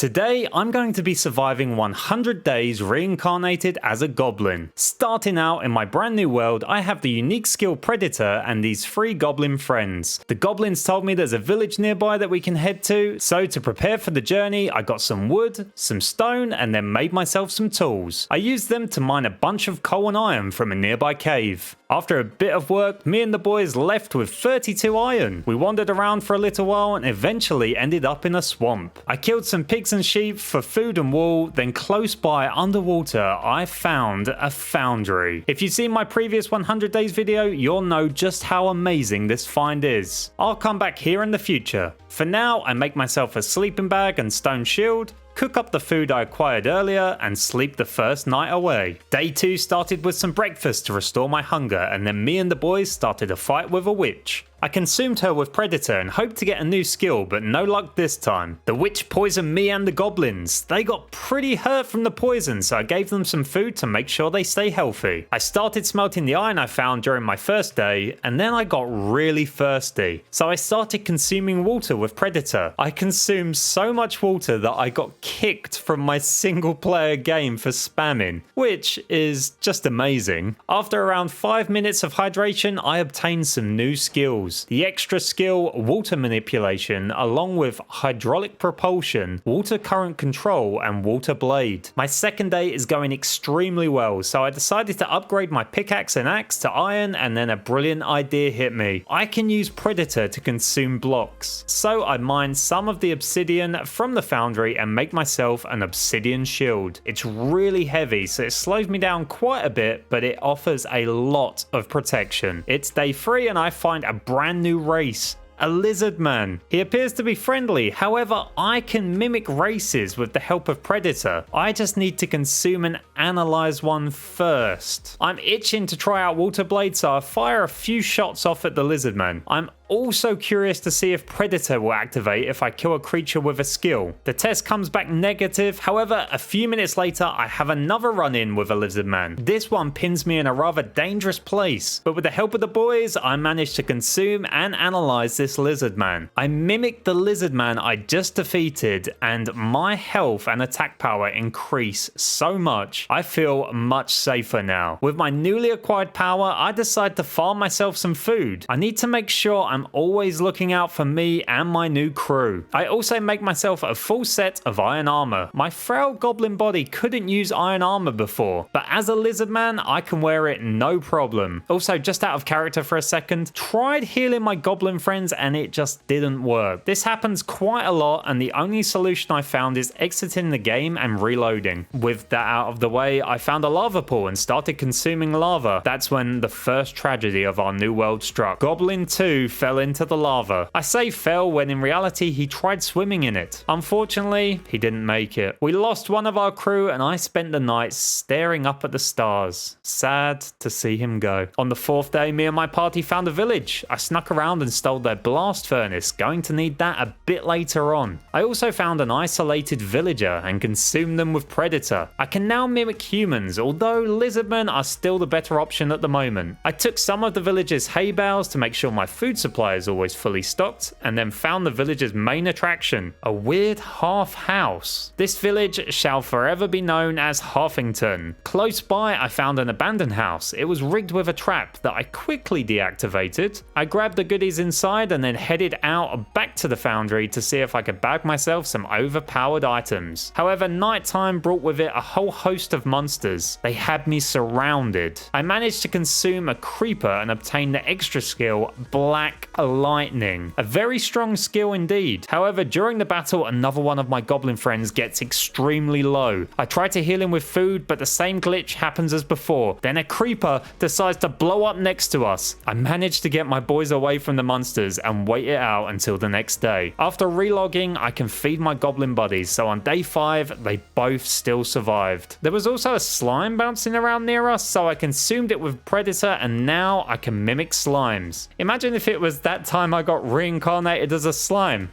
Today, I'm going to be surviving 100 days reincarnated as a goblin. Starting out in my brand new world, I have the unique skill Predator and these 3 goblin friends. The goblins told me there's a village nearby that we can head to, so to prepare for the journey, I got some wood, some stone, and then made myself some tools. I used them to mine a bunch of coal and iron from a nearby cave. After a bit of work, me and the boys left with 32 iron. We wandered around for a little while and eventually ended up in a swamp. I killed some pigs and sheep for food and wool, then close by underwater I found a foundry. If you've seen my previous 100 days video, you'll know just how amazing this find is. I'll come back here in the future. For now, I make myself a sleeping bag and stone shield, cook up the food I acquired earlier, and sleep the first night away. Day 2 started with some breakfast to restore my hunger, and then me and the boys started a fight with a witch. I consumed her with Predator and hoped to get a new skill, but no luck this time. The witch poisoned me and the goblins. They got pretty hurt from the poison, so I gave them some food to make sure they stay healthy. I started smelting the iron I found during my first day, and then I got really thirsty. So I started consuming water with Predator. I consumed so much water that I got kicked from my single player game for spamming, which is just amazing. After around 5 minutes of hydration, I obtained some new skills. The extra skill, water manipulation, along with hydraulic propulsion, water current control, and water blade. My second day is going extremely well, so I decided to upgrade my pickaxe and axe to iron, and then a brilliant idea hit me. I can use Predator to consume blocks. So I mined some of the obsidian from the foundry and make myself an obsidian shield. It's really heavy, so it slows me down quite a bit, but it offers a lot of protection. It's day 3 and I find a brand new race. A lizard man. He appears to be friendly, however, I can mimic races with the help of Predator. I just need to consume and analyze one first. I'm itching to try out Water Blade, so I fire a few shots off at the lizard man. I'm also curious to see if Predator will activate if I kill a creature with a skill. The test comes back negative, however, a few minutes later I have another run-in with a lizard man. This one pins me in a rather dangerous place, but with the help of the boys, I managed to consume and analyze this lizard man. I mimicked the lizard man I just defeated, and my health and attack power increase so much, I feel much safer now. With my newly acquired power, I decide to farm myself some food. I need to make sure I'm always looking out for me and my new crew. I also make myself a full set of iron armor. My frail goblin body couldn't use iron armor before, but as a lizard man, I can wear it no problem. Also, just out of character for a second, tried healing my goblin friends and it just didn't work. This happens quite a lot, and the only solution I found is exiting the game and reloading. With that out of the way, I found a lava pool and started consuming lava. That's when the first tragedy of our new world struck. Goblin 2 fell into the lava. I say fell when in reality he tried swimming in it. Unfortunately, he didn't make it. We lost one of our crew and I spent the night staring up at the stars. Sad to see him go. On the 4th day, me and my party found a village. I snuck around and stole their blast furnace, going to need that a bit later on. I also found an isolated villager and consumed them with Predator. I can now mimic humans, although lizardmen are still the better option at the moment. I took some of the village's hay bales to make sure my food supply is always fully stocked, and then found the village's main attraction, a weird half house. This village shall forever be known as Harfington. Close by, I found an abandoned house. It was rigged with a trap that I quickly deactivated. I grabbed the goodies inside and then headed out back to the foundry to see if I could bag myself some overpowered items. However, nighttime brought with it a whole host of monsters. They had me surrounded. I managed to consume a creeper and obtain the extra skill, Black Lightning. A very strong skill indeed. However, during the battle, another one of my goblin friends gets extremely low. I try to heal him with food, but the same glitch happens as before. Then a creeper decides to blow up next to us. I managed to get my boys away from the monsters and wait it out until the next day. After relogging, I can feed my goblin buddies, so on day 5, they both still survived. There was also a slime bouncing around near us, so I consumed it with Predator, and now I can mimic slimes. Imagine if it was was that time I got reincarnated as a slime.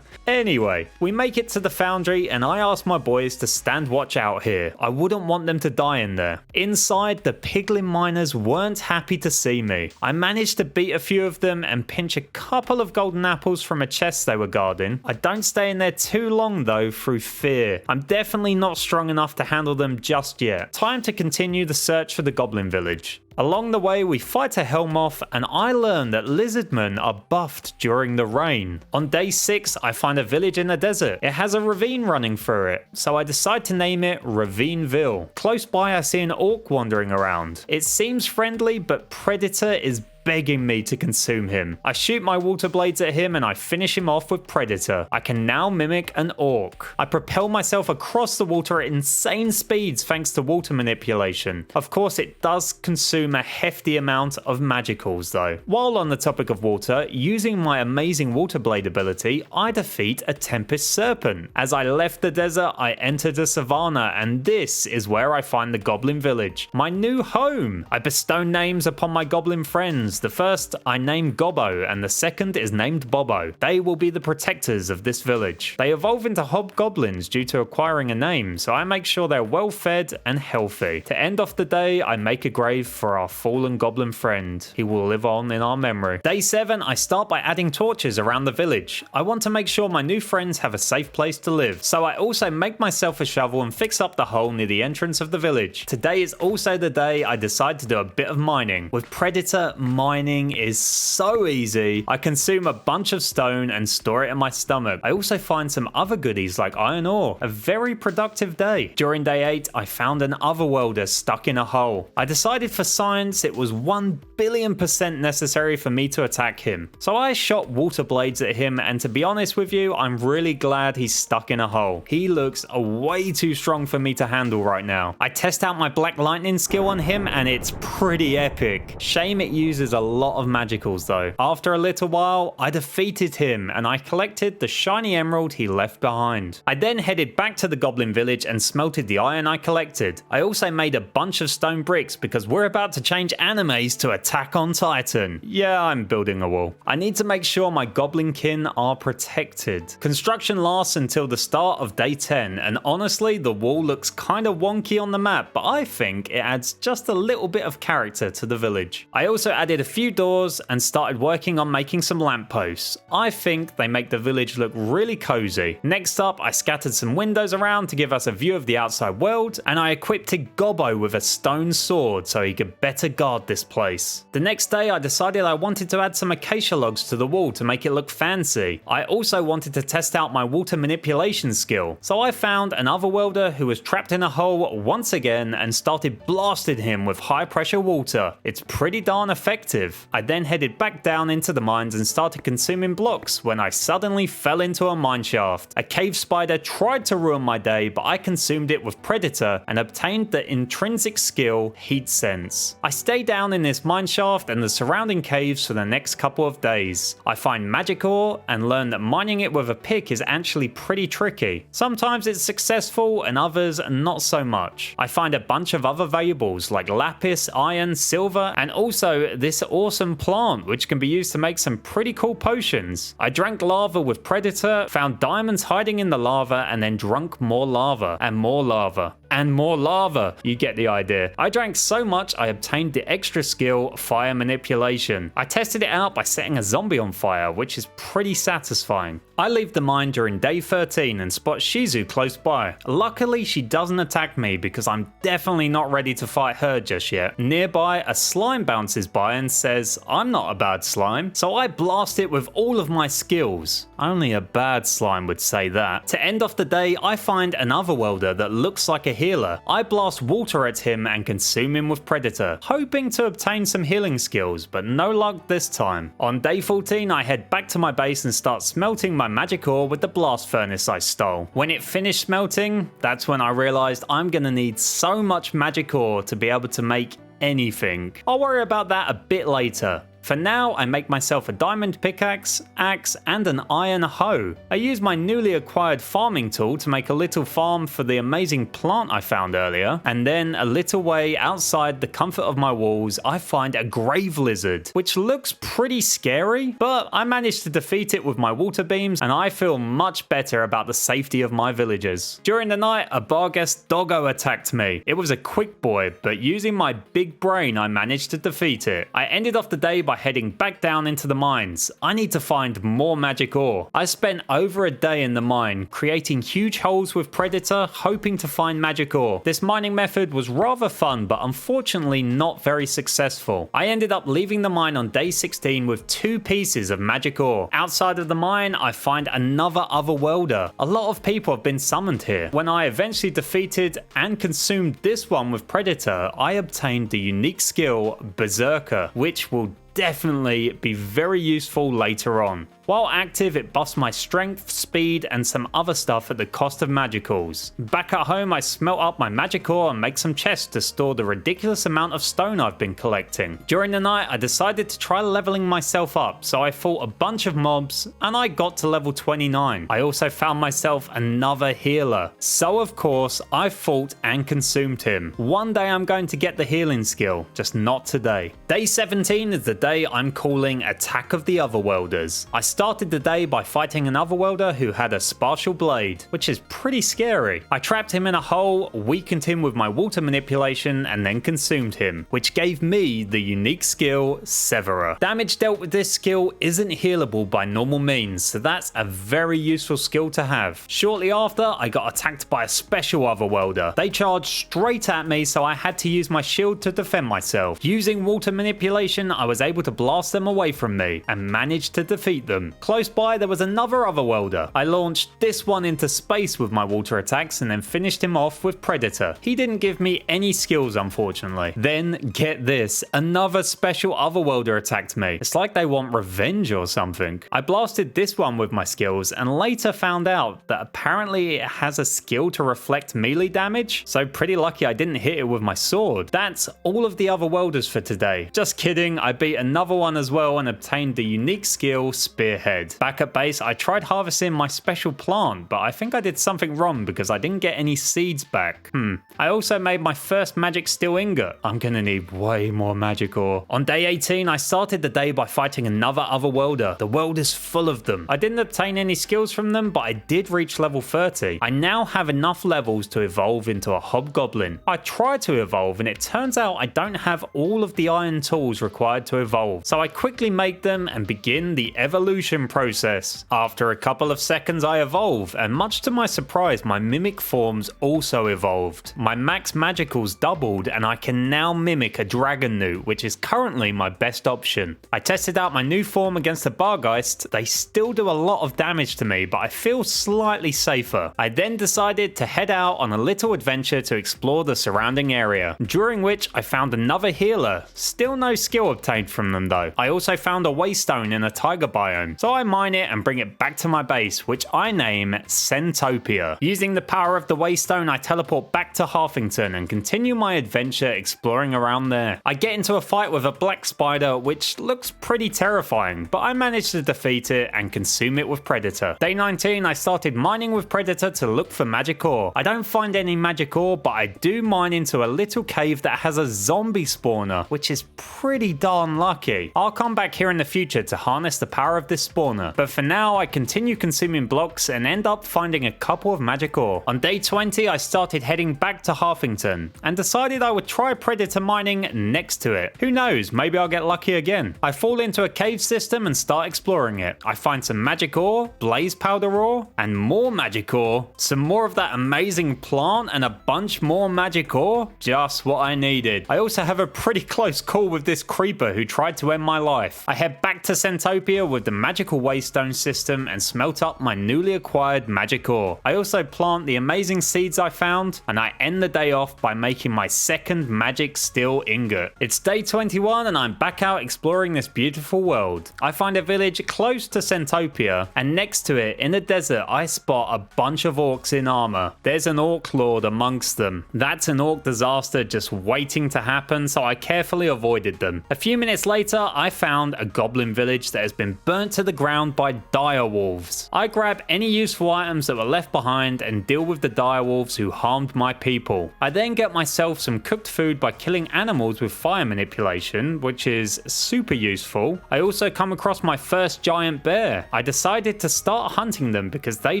Anyway, we make it to the foundry and I ask my boys to stand watch out here. I wouldn't want them to die in there. Inside, the piglin miners weren't happy to see me. I managed to beat a few of them and pinch a couple of golden apples from a chest they were guarding. I don't stay in there too long though through fear. I'm definitely not strong enough to handle them just yet. Time to continue the search for the Goblin Village. Along the way, we fight a Hellmoth, and I learn that lizardmen are buffed during the rain. On day 6, I find a village in the desert. It has a ravine running through it, so I decide to name it Ravineville. Close by, I see an orc wandering around. It seems friendly, but Predator is begging me to consume him. I shoot my water blades at him and I finish him off with Predator. I can now mimic an orc. I propel myself across the water at insane speeds thanks to water manipulation. Of course, it does consume a hefty amount of magicals though. While on the topic of water, using my amazing water blade ability, I defeat a Tempest Serpent. As I left the desert, I entered a savanna, and this is where I find the Goblin Village, my new home. I bestow names upon my goblin friends. The first I name Gobbo, and the second is named Bobbo. They will be the protectors of this village. They evolve into hobgoblins due to acquiring a name, so I make sure they're well fed and healthy. To end off the day, I make a grave for our fallen goblin friend. He will live on in our memory. Day 7, I start by adding torches around the village. I want to make sure my new friends have a safe place to live, so I also make myself a shovel and fix up the hole near the entrance of the village. Today is also the day I decide to do a bit of mining. With Predator, mining is so easy. I consume a bunch of stone and store it in my stomach. I also find some other goodies like iron ore. A very productive day. During day 8, I found an otherworlder stuck in a hole. I decided for science it was 1,000,000,000% necessary for me to attack him. So I shot water blades at him, and to be honest with you, I'm really glad he's stuck in a hole. He looks way too strong for me to handle right now. I test out my black lightning skill on him and it's pretty epic. Shame it uses a lot of magicals though. After a little while, I defeated him and I collected the shiny emerald he left behind. I then headed back to the Goblin Village and smelted the iron I collected. I also made a bunch of stone bricks because we're about to change animes to Attack on Titan. Yeah, I'm building a wall. I need to make sure my goblin kin are protected. Construction lasts until the start of day 10, and honestly, the wall looks kind of wonky on the map, but I think it adds just a little bit of character to the village. I also added a few doors and started working on making some lampposts. I think they make the village look really cozy. Next up, I scattered some windows around to give us a view of the outside world, and I equipped Gobbo with a stone sword so he could better guard this place. The next day, I decided I wanted to add some acacia logs to the wall to make it look fancy. I also wanted to test out my water manipulation skill, so I found an otherworlder who was trapped in a hole once again and started blasting him with high pressure water. It's pretty darn effective. I then headed back down into the mines and started consuming blocks when I suddenly fell into a mine shaft. A cave spider tried to ruin my day, but I consumed it with Predator and obtained the intrinsic skill Heat Sense. I stay down in this mine shaft and the surrounding caves for the next couple of days. I find magic ore and learn that mining it with a pick is actually pretty tricky. Sometimes it's successful and others not so much. I find a bunch of other valuables like lapis, iron, silver, and also this awesome plant which can be used to make some pretty cool potions. I drank lava with Predator, found diamonds hiding in the lava, and then drunk more lava and more lava and more lava. You get the idea. I drank so much I obtained the extra skill Fire Manipulation. I tested it out by setting a zombie on fire, which is pretty satisfying. I leave the mine during day 13 and spot Shizu close by. Luckily, she doesn't attack me because I'm definitely not ready to fight her just yet. Nearby, a slime bounces by and says, "I'm not a bad slime," so I blast it with all of my skills. Only a bad slime would say that. To end off the day, I find an otherworlder that looks like a healer. I blast water at him and consume him with Predator, hoping to obtain some healing skills, but no luck this time. On day 14, I head back to my base and start smelting my magic ore with the blast furnace I stole. When it finished smelting, that's when I realized I'm gonna need so much magic ore to be able to make anything. I'll worry about that a bit later. For now, I make myself a diamond pickaxe, axe, and an iron hoe. I use my newly acquired farming tool to make a little farm for the amazing plant I found earlier, and then a little way outside the comfort of my walls, I find a grave lizard, which looks pretty scary, but I managed to defeat it with my water beams, and I feel much better about the safety of my villagers. During the night, a Barghest doggo attacked me. It was a quick boy, but using my big brain, I managed to defeat it. I ended off the day by heading back down into the mines. I need to find more magic ore. I spent over a day in the mine, creating huge holes with Predator, hoping to find magic ore. This mining method was rather fun, but unfortunately not very successful. I ended up leaving the mine on day 16 with 2 pieces of magic ore. Outside of the mine, I find another otherworlder. A lot of people have been summoned here. When I eventually defeated and consumed this one with Predator, I obtained the unique skill Berserker, which will definitely be very useful later on. While active, it buffs my strength, speed, and some other stuff at the cost of magicals. Back at home, I smelt up my magic ore and make some chests to store the ridiculous amount of stone I've been collecting. During the night, I decided to try leveling myself up, so I fought a bunch of mobs, and I got to level 29. I also found myself another healer, so of course, I fought and consumed him. One day I'm going to get the healing skill, just not today. Day 17 is the day I'm calling Attack of the Otherworlders. I started the day by fighting an otherworlder who had a spatial blade, which is pretty scary. I trapped him in a hole, weakened him with my water manipulation, and then consumed him, which gave me the unique skill Severer. Damage dealt with this skill isn't healable by normal means, so that's a very useful skill to have. Shortly after, I got attacked by a special otherworlder. They charged straight at me, so I had to use my shield to defend myself. Using water manipulation, I was able to blast them away from me and managed to defeat them. Close by, there was another otherworlder. I launched this one into space with my water attacks and then finished him off with Predator. He didn't give me any skills, unfortunately. Then, get this, another special otherworlder attacked me. It's like they want revenge or something. I blasted this one with my skills and later found out that apparently it has a skill to reflect melee damage, so pretty lucky I didn't hit it with my sword. That's all of the otherworlders for today. Just kidding, I beat another one as well and obtained the unique skill Spearhead. Back at base, I tried harvesting my special plant, but I think I did something wrong because I didn't get any seeds back. I also made my first magic steel ingot. I'm gonna need way more magic ore. On day 18, I started the day by fighting another otherworlder. The world is full of them. I didn't obtain any skills from them, but I did reach level 30. I now have enough levels to evolve into a hobgoblin. I tried to evolve and it turns out I don't have all of the iron tools required to evolve, so I quickly make them and begin the evolution process. After a couple of seconds I evolve, and much to my surprise my mimic forms also evolved. My max magicals doubled and I can now mimic a dragon newt, which is currently my best option. I tested out my new form against the Barghest. They still do a lot of damage to me, but I feel slightly safer. I then decided to head out on a little adventure to explore the surrounding area, during which I found another healer. Still no skill obtained from them though. I also found a waystone in a tiger biome, so I mine it and bring it back to my base, which I name Centopia. Using the power of the waystone, I teleport back to Harfington and continue my adventure exploring around there. I get into a fight with a black spider, which looks pretty terrifying, but I managed to defeat it and consume it with Predator. Day 19, I started mining with Predator to look for magic ore. I don't find any magic ore, but I do mine into a little cave that has a zombie spawner, which is pretty darn lucky. I'll come back here in the future to harness the power of this spawner, but for now I continue consuming blocks and end up finding a couple of magic ore. On day 20, I started heading back to Harfington and decided I would try Predator mining next to it. Who knows, maybe I'll get lucky again. I fall into a cave system and start exploring it. I find some magic ore, blaze powder ore, and more magic ore, some more of that amazing plant, and a bunch more magic ore. Just what I needed. I also have a pretty close call with this creeper who tried to end my life. I head back to Centopia with the magic magical waystone system and smelt up my newly acquired magic ore. I also plant the amazing seeds I found, and I end the day off by making my second magic steel ingot. It's day 21 and I'm back out exploring this beautiful world. I find a village close to Centopia, and next to it in the desert I spot a bunch of orcs in armor. There's an orc lord amongst them. That's an orc disaster just waiting to happen, so I carefully avoided them. A few minutes later I found a goblin village that has been burnt to the ground by dire wolves. I grab any useful items that were left behind and deal with the dire wolves who harmed my people. I then get myself some cooked food by killing animals with fire manipulation, which is super useful. I also come across my first giant bear. I decided to start hunting them because they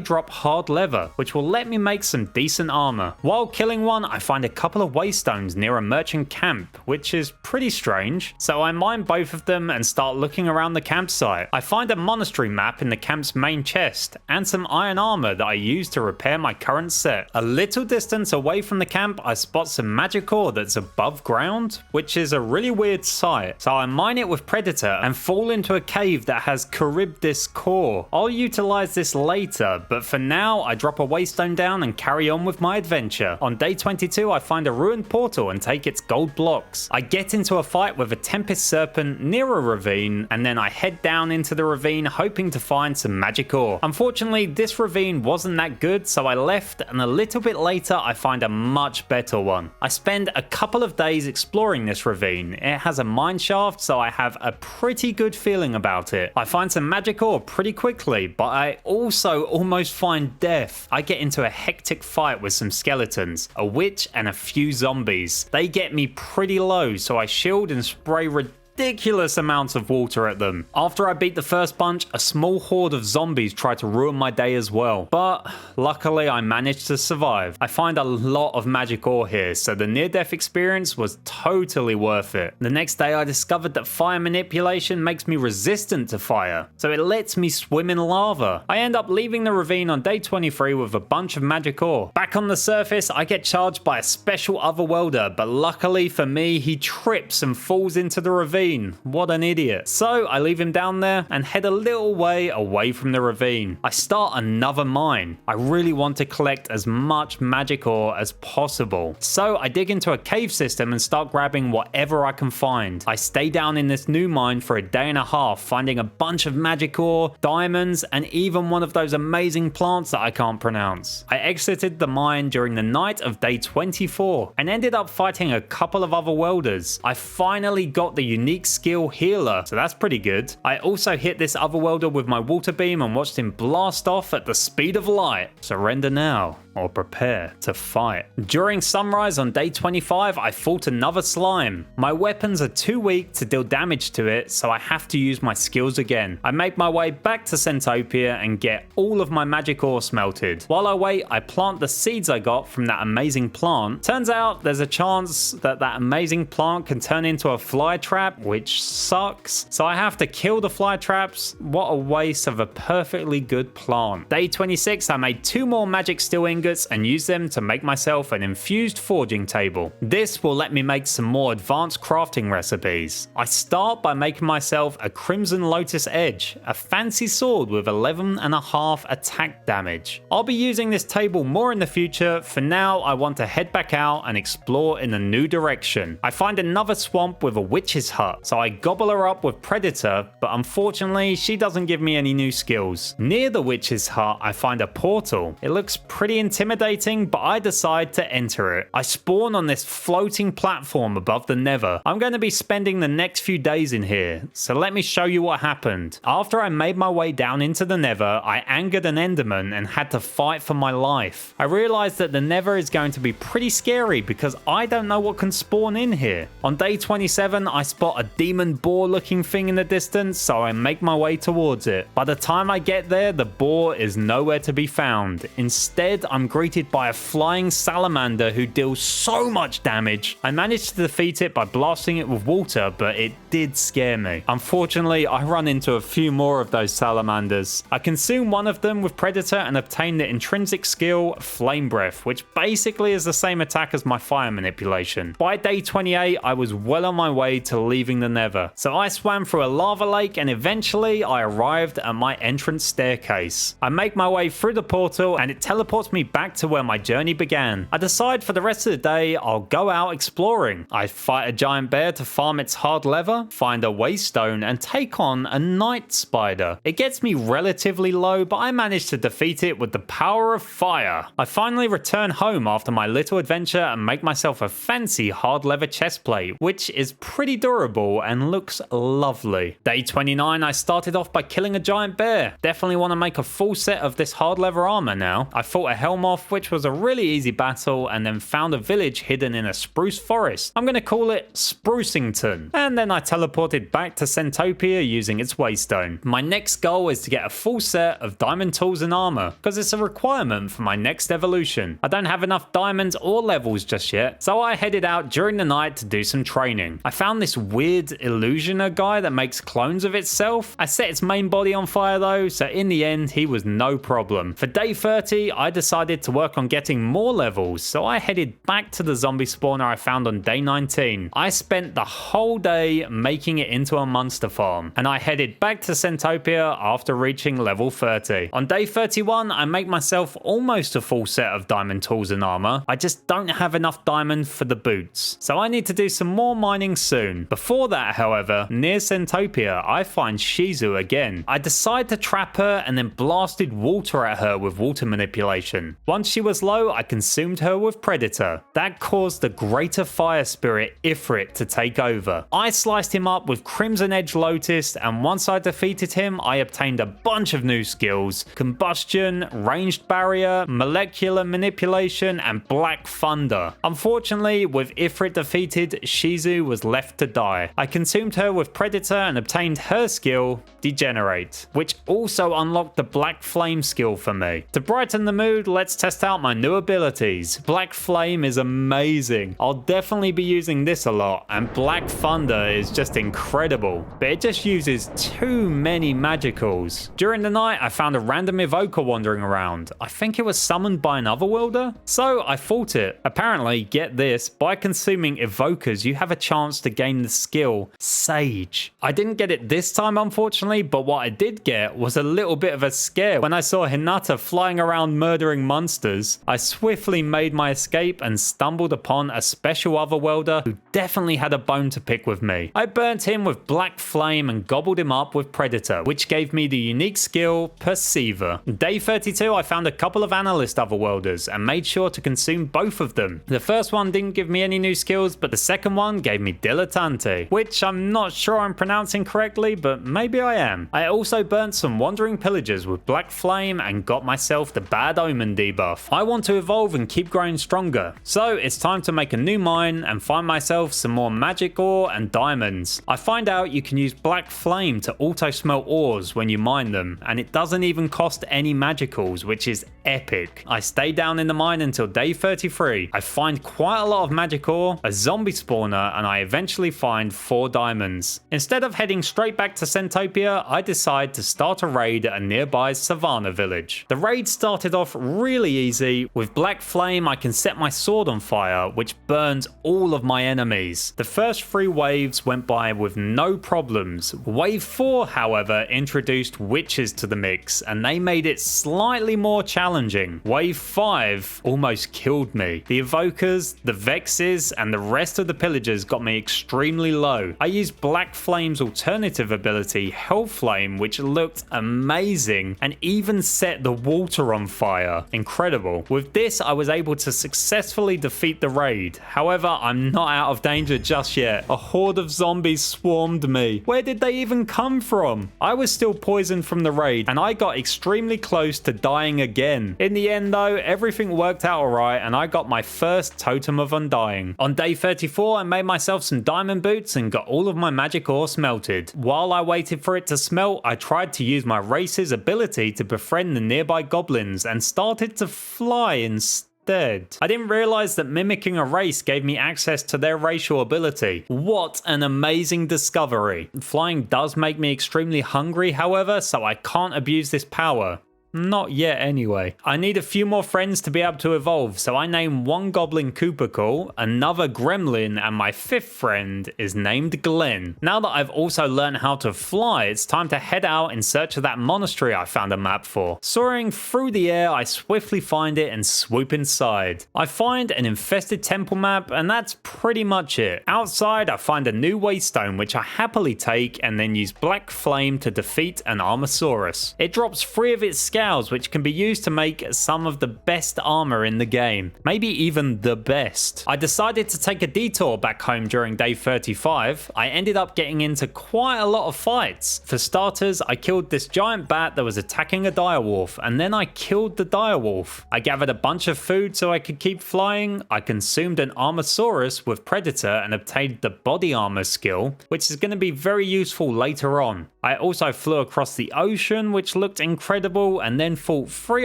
drop hard leather, which will let me make some decent armor. While killing one, I find a couple of waystones near a merchant camp, which is pretty strange. So I mine both of them and start looking around the campsite. I find a monastery map in the camp's main chest and some iron armor that I use to repair my current set. A little distance away from the camp, I spot some magic ore that's above ground, which is a really weird sight. So I mine it with Predator and fall into a cave that has Charybdis core. I'll utilize this later, but for now I drop a waystone down and carry on with my adventure. On day 22 I find a ruined portal and take its gold blocks. I get into a fight with a tempest serpent near a ravine, and then I head down into the ravine hoping to find some magic ore. Unfortunately this ravine wasn't that good, so I left, and a little bit later I find a much better one. I spend a couple of days exploring this ravine. It has a mine shaft, so I have a pretty good feeling about it. I find some magic ore pretty quickly, but I also almost find death. I get into a hectic fight with some skeletons, a witch and a few zombies. They get me pretty low, so I shield and spray ridiculous amounts of water at them. After I beat the first bunch, a small horde of zombies try to ruin my day as well, but luckily I managed to survive. I find a lot of magic ore here, so the near-death experience was totally worth it. The next day I discovered that fire manipulation makes me resistant to fire, so it lets me swim in lava. I end up leaving the ravine on day 23 with a bunch of magic ore. Back on the surface I get charged by a special otherworlder, but luckily for me he trips and falls into the ravine. What an idiot. So I leave him down there and head a little way away from the ravine. I start another mine. I really want to collect as much magic ore as possible. So I dig into a cave system and start grabbing whatever I can find. I stay down in this new mine for a day and a half, finding a bunch of magic ore, diamonds, and even one of those amazing plants that I can't pronounce. I exited the mine during the night of day 24 and ended up fighting a couple of otherworlders. I finally got the unique skill healer, so that's pretty good. I also hit this otherworlder with my water beam and watched him blast off at the speed of light. Surrender now, or prepare to fight. During sunrise on day 25, I fought another slime. My weapons are too weak to deal damage to it, so I have to use my skills again. I make my way back to Centopia and get all of my magic ore smelted. While I wait, I plant the seeds I got from that amazing plant. Turns out there's a chance that that amazing plant can turn into a fly trap, which sucks. So I have to kill the fly traps. What a waste of a perfectly good plant. Day 26, I made 2 more magic steel ingots and used them to make myself an infused forging table. This will let me make some more advanced crafting recipes. I start by making myself a Crimson Lotus Edge, a fancy sword with 11.5 attack damage. I'll be using this table more in the future. For now, I want to head back out and explore in a new direction. I find another swamp with a witch's hut, so I gobble her up with Predator, but unfortunately she doesn't give me any new skills. Near the witch's hut I find a portal. It looks pretty intimidating, but I decide to enter it. I spawn on this floating platform above the Nether. I'm going to be spending the next few days in here, so let me show you what happened. After I made my way down into the Nether, I angered an Enderman and had to fight for my life. I realized that the Nether is going to be pretty scary because I don't know what can spawn in here. On day 27, I spot a demon boar looking thing in the distance, so I make my way towards it. By the time I get there, the boar is nowhere to be found. Instead, I'm I'm greeted by a flying salamander who deals so much damage. I managed to defeat it by blasting it with water, but it did scare me. Unfortunately, I run into a few more of those salamanders. I consume one of them with Predator and obtain the intrinsic skill Flame Breath, which basically is the same attack as my fire manipulation. By day 28, I was well on my way to leaving the Nether. So I swam through a lava lake and eventually I arrived at my entrance staircase. I make my way through the portal and it teleports me back to where my journey began. I decide for the rest of the day I'll go out exploring. I fight a giant bear to farm its hard leather, find a waystone and take on a night spider. It gets me relatively low, but I manage to defeat it with the power of fire. I finally return home after my little adventure and make myself a fancy hard leather chestplate, which is pretty durable and looks lovely. Day 29, I started off by killing a giant bear. Definitely want to make a full set of this hard leather armor now. I fought a helm off, which was a really easy battle, and then found a village hidden in a spruce forest. I'm going to call it Sprucington. And then I teleported back to Centopia using its waystone. My next goal is to get a full set of diamond tools and armor, because it's a requirement for my next evolution. I don't have enough diamonds or levels just yet, so I headed out during the night to do some training. I found this weird illusioner guy that makes clones of itself. I set its main body on fire though, so in the end he was no problem. For day 30, I decided to work on getting more levels, so I headed back to the zombie spawner I found on day 19. I spent the whole day making it into a monster farm, and I headed back to Centopia after reaching level 30. On day 31, I make myself almost a full set of diamond tools and armor. I just don't have enough diamond for the boots, so I need to do some more mining soon. Before that, however, near Centopia, I find Shizu again. I decide to trap her and then blasted water at her with water manipulation. Once she was low, I consumed her with Predator. That caused the greater fire spirit Ifrit to take over. I sliced him up with Crimson Edge Lotus, and once I defeated him, I obtained a bunch of new skills: Combustion, Ranged Barrier, Molecular Manipulation, and Black Thunder. Unfortunately, with Ifrit defeated, Shizu was left to die. I consumed her with Predator and obtained her skill, Degenerate, which also unlocked the Black Flame skill for me. To brighten the mood, let's test out my new abilities. Black Flame is amazing. I'll definitely be using this a lot, and Black Thunder is just incredible, but it just uses too many magicals. During the night, I found a random evoker wandering around. I think it was summoned by an otherworlder, so I fought it. Apparently, get this, by consuming evokers, you have a chance to gain the skill Sage. I didn't get it this time, unfortunately, but what I did get was a little bit of a scare when I saw Hinata flying around murdering monsters. I swiftly made my escape and stumbled upon a special otherworlder who definitely had a bone to pick with me. I burnt him with Black Flame and gobbled him up with Predator, which gave me the unique skill Perceiver. Day 32, I found a couple of analyst otherworlders and made sure to consume both of them. The first one didn't give me any new skills, but the second one gave me Dilettante, which I'm not sure I'm pronouncing correctly, but maybe I am. I also burnt some wandering pillagers with Black Flame and got myself the Bad Omen debuff. I want to evolve and keep growing stronger, so it's time to make a new mine and find myself some more magic ore and diamonds. I find out you can use Black Flame to auto smelt ores when you mine them, and it doesn't even cost any magicals, which is epic. I stay down in the mine until day 33. I find quite a lot of magic ore, a zombie spawner, and I eventually find 4 diamonds. Instead of heading straight back to Centopia, I decide to start a raid at a nearby Savannah village. The raid started off really easy. With Black Flame, I can set my sword on fire, which burns all of my enemies. The first 3 waves went by with no problems. Wave 4, however, introduced witches to the mix, and they made it slightly more challenging. Wave 5 almost killed me. The evokers, the vexes, and the rest of the pillagers got me extremely low. I used Black Flame's alternative ability, Hellflame, which looked amazing and even set the water on fire. Incredible. With this, I was able to successfully defeat the raid. However, I'm not out of danger just yet. A horde of zombies swarmed me. Where did they even come from? I was still poisoned from the raid, and I got extremely close to dying again. In the end though, everything worked out alright, and I got my first Totem of Undying. On day 34, I made myself some diamond boots and got all of my magic ore smelted. While I waited for it to smelt, I tried to use my race's ability to befriend the nearby goblins and started decided to fly instead. I didn't realize that mimicking a race gave me access to their racial ability. What an amazing discovery. Flying does make me extremely hungry, however, so I can't abuse this power. Not yet anyway. I need a few more friends to be able to evolve, so I name one goblin Koopacle, another gremlin, and my fifth friend is named Glenn. Now that I've also learned how to fly, it's time to head out in search of that monastery I found a map for. Soaring through the air, I swiftly find it and swoop inside. I find an infested temple map, and that's pretty much it. Outside, I find a new Waystone, which I happily take and then use Black Flame to defeat an Armosaurus. It drops 3 of its scales, which can be used to make some of the best armor in the game, maybe even the best. I decided to take a detour back home during day 35. I ended up getting into quite a lot of fights. For starters, I killed this giant bat that was attacking a direwolf, and then I killed the direwolf. I gathered a bunch of food so I could keep flying. I consumed an Armosaurus with Predator and obtained the body armor skill, which is going to be very useful later on. I also flew across the ocean, which looked incredible, and then fought 3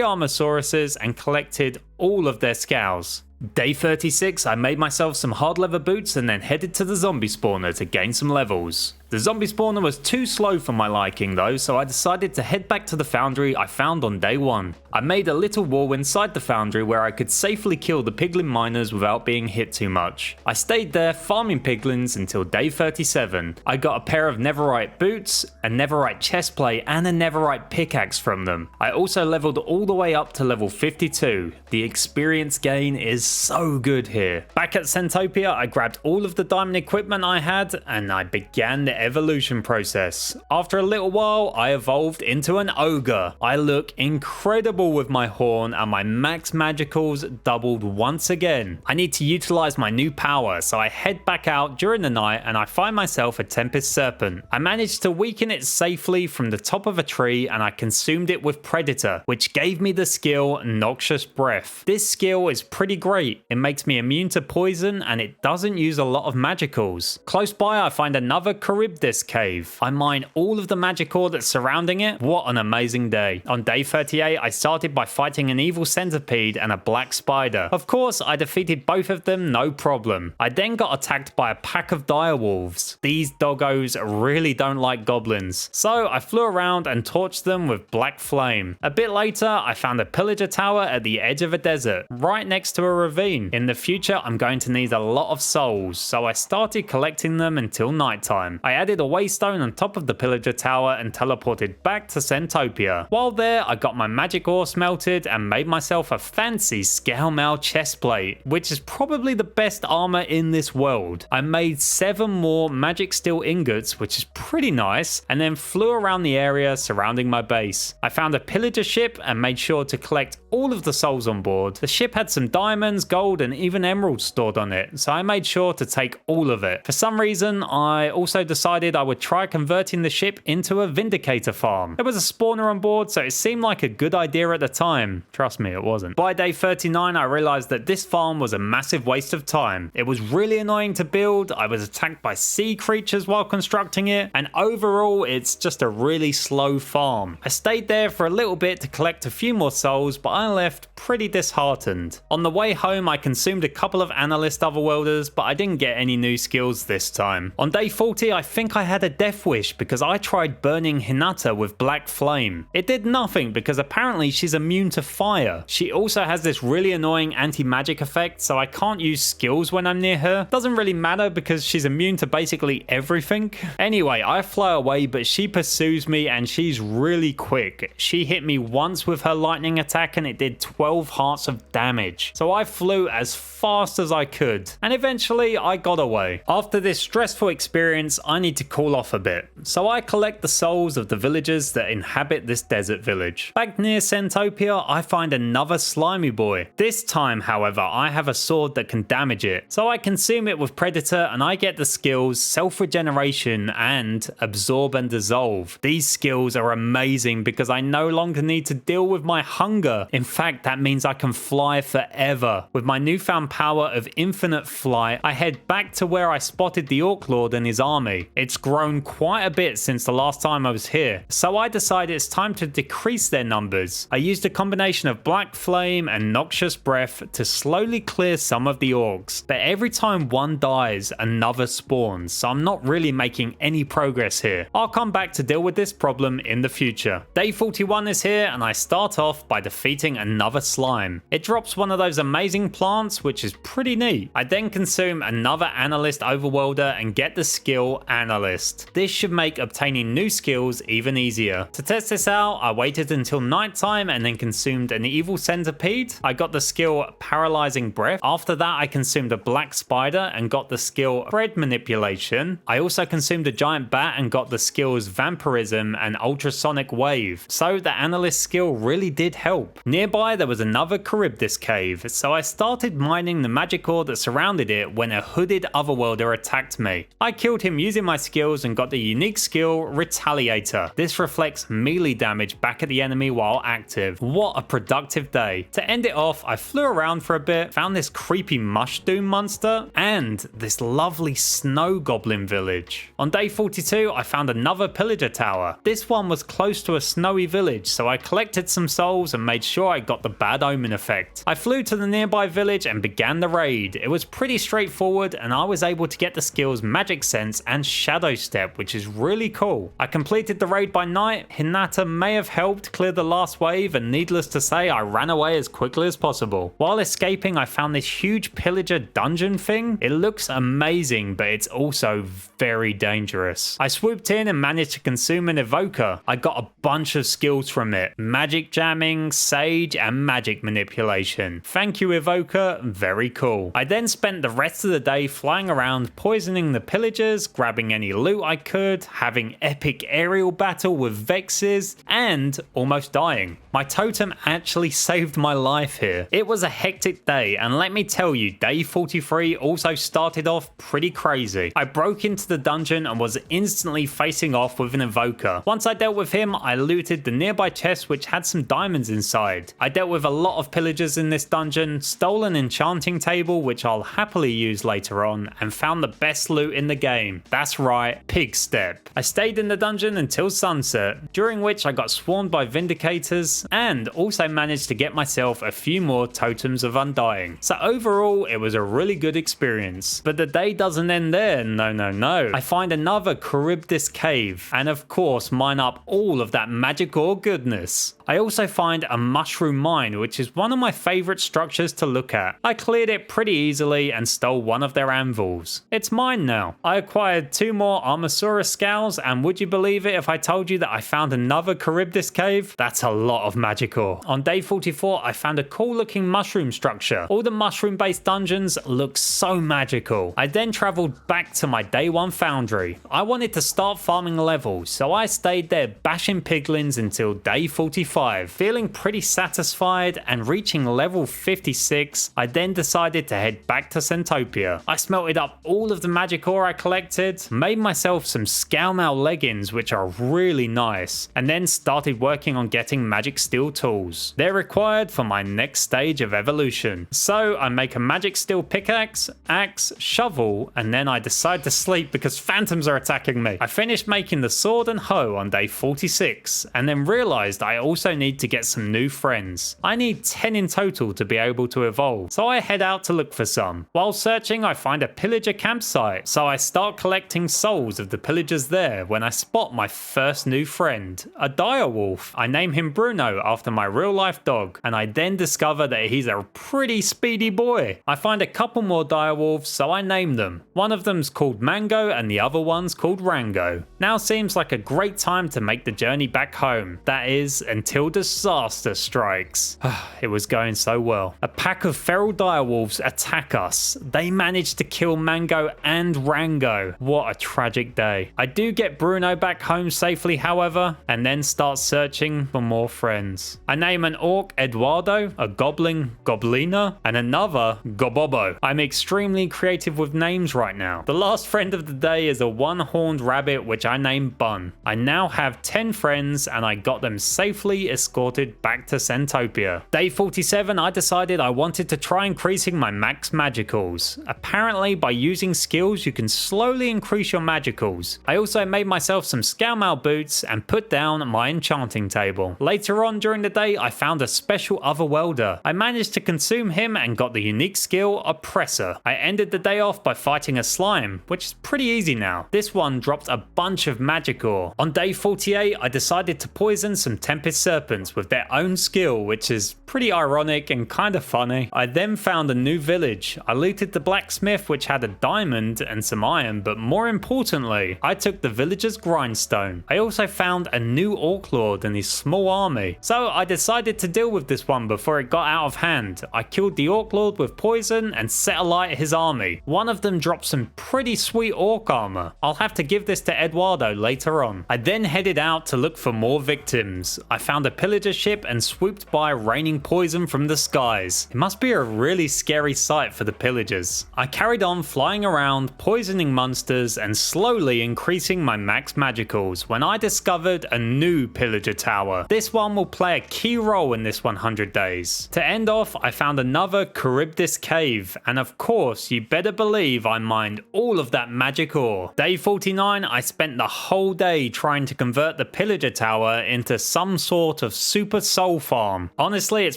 Armosauruses and collected all of their scales. Day 36, I made myself some hard leather boots and then headed to the zombie spawner to gain some levels. The zombie spawner was too slow for my liking though, so I decided to head back to the foundry I found on day 1. I made a little wall inside the foundry where I could safely kill the piglin miners without being hit too much. I stayed there farming piglins until day 37. I got a pair of netherite boots, a netherite chestplate, and a netherite pickaxe from them. I also leveled all the way up to level 52. The experience gain is so good here. Back at Centopia, I grabbed all of the diamond equipment I had and I began the evolution process. After a little while, I evolved into an ogre. I look incredible with my horn and my max magicals doubled once again. I need to utilize my new power, so I head back out during the night and I find myself a Tempest Serpent. I managed to weaken it safely from the top of a tree and I consumed it with Predator, which gave me the skill Noxious Breath. This skill is pretty great. It makes me immune to poison and it doesn't use a lot of magicals. Close by, I find another Charybdis cave. I mine all of the magic ore that's surrounding it. What an amazing day. On day 38, I started by fighting an evil centipede and a black spider. Of course, I defeated both of them, no problem. I then got attacked by a pack of direwolves. These doggos really don't like goblins, so I flew around and torched them with black flame. A bit later, I found a pillager tower at the edge of a desert, right next to a ravine. In the future, I'm going to need a lot of souls, so I started collecting them until nighttime. I added a waystone on top of the pillager tower and teleported back to Centopia. While there, I got my magic ore smelted and made myself a fancy scale mail chestplate, which is probably the best armor in this world. I made 7 more magic steel ingots, which is pretty nice, and then flew around the area surrounding my base. I found a pillager ship and made sure to collect all of the souls on board. The ship had some diamonds, gold, and even emeralds stored on it, so I made sure to take all of it. For some reason, I also decided I would try converting the ship into a Vindicator farm. There was a spawner on board, so it seemed like a good idea at the time. Trust me, it wasn't. By day 39, I realized that this farm was a massive waste of time. It was really annoying to build, I was attacked by sea creatures while constructing it, and overall, it's just a really slow farm. I stayed there for a little bit to collect a few more souls, but I left pretty disheartened. On the way home, I consumed a couple of Analyst Otherworlders, but I didn't get any new skills this time. On day 40, I think I had a death wish because I tried burning Hinata with Black Flame. It did nothing because apparently she's immune to fire. She also has this really annoying anti-magic effect, so I can't use skills when I'm near her. Doesn't really matter because she's immune to basically everything. Anyway, I fly away, but she pursues me and she's really quick. She hit me once with her lightning attack and it did 12 hearts of damage. So I flew as fast as I could, and eventually I got away. After this stressful experience, I need to cool off a bit. So I collect the souls of the villagers that inhabit this desert village. Back near Centopia, I find another slimy boy. This time, however, I have a sword that can damage it. So I consume it with Predator and I get the skills Self-Regeneration and Absorb and Dissolve. These skills are amazing because I no longer need to deal with my hunger. In fact, that means I can fly forever. With my newfound power of infinite flight, I head back to where I spotted the Orc Lord and his army. It's grown quite a bit since the last time I was here, so I decided it's time to decrease their numbers. I used a combination of Black Flame and Noxious Breath to slowly clear some of the orcs, but every time one dies, another spawns, so I'm not really making any progress here. I'll come back to deal with this problem in the future. Day 41 is here, and I start off by defeating another slime. It drops one of those amazing plants, which is pretty neat. I then consume another Analyst Overworlder and get the skill Analyst. This should make obtaining new skills even easier. To test this out, I waited until nighttime and then consumed an Evil Centipede. I got the skill Paralyzing Breath. After that, I consumed a Black Spider and got the skill Thread Manipulation. I also consumed a Giant Bat and got the skills Vampirism and Ultrasonic Wave. So the Analyst skill really did help. Nearby, there was another Charybdis cave, so I started mining the magic ore that surrounded it when a hooded Otherworlder attacked me. I killed him using my skills and got the unique skill Retaliator. This reflects melee damage back at the enemy while active. What a productive day. To end it off, I flew around for a bit, found this creepy Mush Doom monster, and this lovely snow goblin village. On day 42, I found another pillager tower. This one was close to a snowy village, so I collected some souls and made sure I got the bad omen effect. I flew to the nearby village and began the raid. It was pretty straightforward, and I was able to get the skills Magic Sense and Shadow Step, which is really cool. I completed the raid by night. Hinata may have helped clear the last wave, and needless to say, I ran away as quickly as possible. While escaping, I found this huge pillager dungeon thing. It looks amazing, but it's also very dangerous. I swooped in and managed to consume an evoker. I got a bunch of skills from it: magic jamming, sage, and magic manipulation. Thank you, evoker. Very cool. I then spent the rest of the day flying around, poisoning the pillagers, grabbing any loot I could, having epic aerial battle with Vexes, and almost dying. My totem actually saved my life here. It was a hectic day, and let me tell you, day 43 also started off pretty crazy. I broke into the dungeon and was instantly facing off with an evoker. Once I dealt with him, I looted the nearby chest which had some diamonds inside. I dealt with a lot of pillagers in this dungeon, stole an enchanting table which I'll happily use later on, and found the best loot in the game. That's right, Pig Step. I stayed in the dungeon until sunset, during which I got swarmed by Vindicators and also managed to get myself a few more Totems of Undying. So overall, it was a really good experience. But the day doesn't end there, no. I find another Charybdis cave, and of course mine up all of that magic ore goodness. I also find a mushroom mine, which is one of my favorite structures to look at. I cleared it pretty easily and stole one of their anvils. It's mine now. I acquired 2 more Armosaurus scales, and would you believe it if I told you that I found another Charybdis cave? That's a lot of magic ore. On day 44, I found a cool looking mushroom structure. All the mushroom based dungeons look so magical. I then traveled back to my day 1 foundry. I wanted to start farming levels, so I stayed there bashing piglins until day 45. Feeling pretty satisfied and reaching level 56, I then decided to head back to Centopia. I smelted up all of the magic ore I collected, made myself some Scalmal leggings which are really nice, and then started working on getting magic steel tools. They're required for my next stage of evolution. So I make a magic steel pickaxe, axe, shovel, and then I decide to sleep because phantoms are attacking me. I finished making the sword and hoe on day 46, and then realized I also need to get some new friends. I need 10 in total to be able to evolve, so I head out to look for some. While searching, I find a pillager campsite, so I start collecting souls of the pillagers there when I spot my first new friend, a direwolf. I name him Bruno after my real life dog, and I then discover that he's a pretty speedy boy. I find a couple more direwolves, so I name them. One of them's called Mango and the other one's called Rango. Now seems like a great time to make the journey back home. That is, until disaster strikes. It was going so well. A pack of feral direwolves attack us. They managed to kill Mango and Rango. What a tragic day. I do get Bruno back home safely, however, and then start searching for more friends. I name an orc Eduardo, a goblin Goblina, and another Gobobo. I'm extremely creative with names right now. The last friend of the day is a one-horned rabbit which I named Bun. I now have 10 friends and I got them safely escorted back to Centopia. Day 47, I decided I wanted to try increasing my max magicals. Apparently, by using skills, you can slowly increase increase your magicals. I also made myself some scale mail boots and put down my enchanting table. Later on during the day, I found a special otherworlder. I managed to consume him and got the unique skill Oppressor. I ended the day off by fighting a slime, which is pretty easy now. This one dropped a bunch of magic ore. On day 48, I decided to poison some Tempest Serpents with their own skill, which is pretty ironic and kind of funny. I then found a new village. I looted the blacksmith, which had a diamond and some iron, but more importantly, I took the villager's grindstone. I also found a new Orc Lord and his small army, so I decided to deal with this one before it got out of hand. I killed the Orc Lord with poison and set alight his army. One of them dropped some pretty sweet orc armor. I'll have to give this to Eduardo later on. I then headed out to look for more victims. I found a pillager ship and swooped by, raining poison from the skies. It must be a really scary sight for the pillagers. I carried on flying around, poisoning monsters and slowly increasing my max magicals when I discovered a new pillager tower. This one will play a key role in this 100 days. To end off, I found another Charybdis cave, and of course you better believe I mined all of that magic ore. Day 49, I spent the whole day trying to convert the pillager tower into some sort of super soul farm. Honestly, it's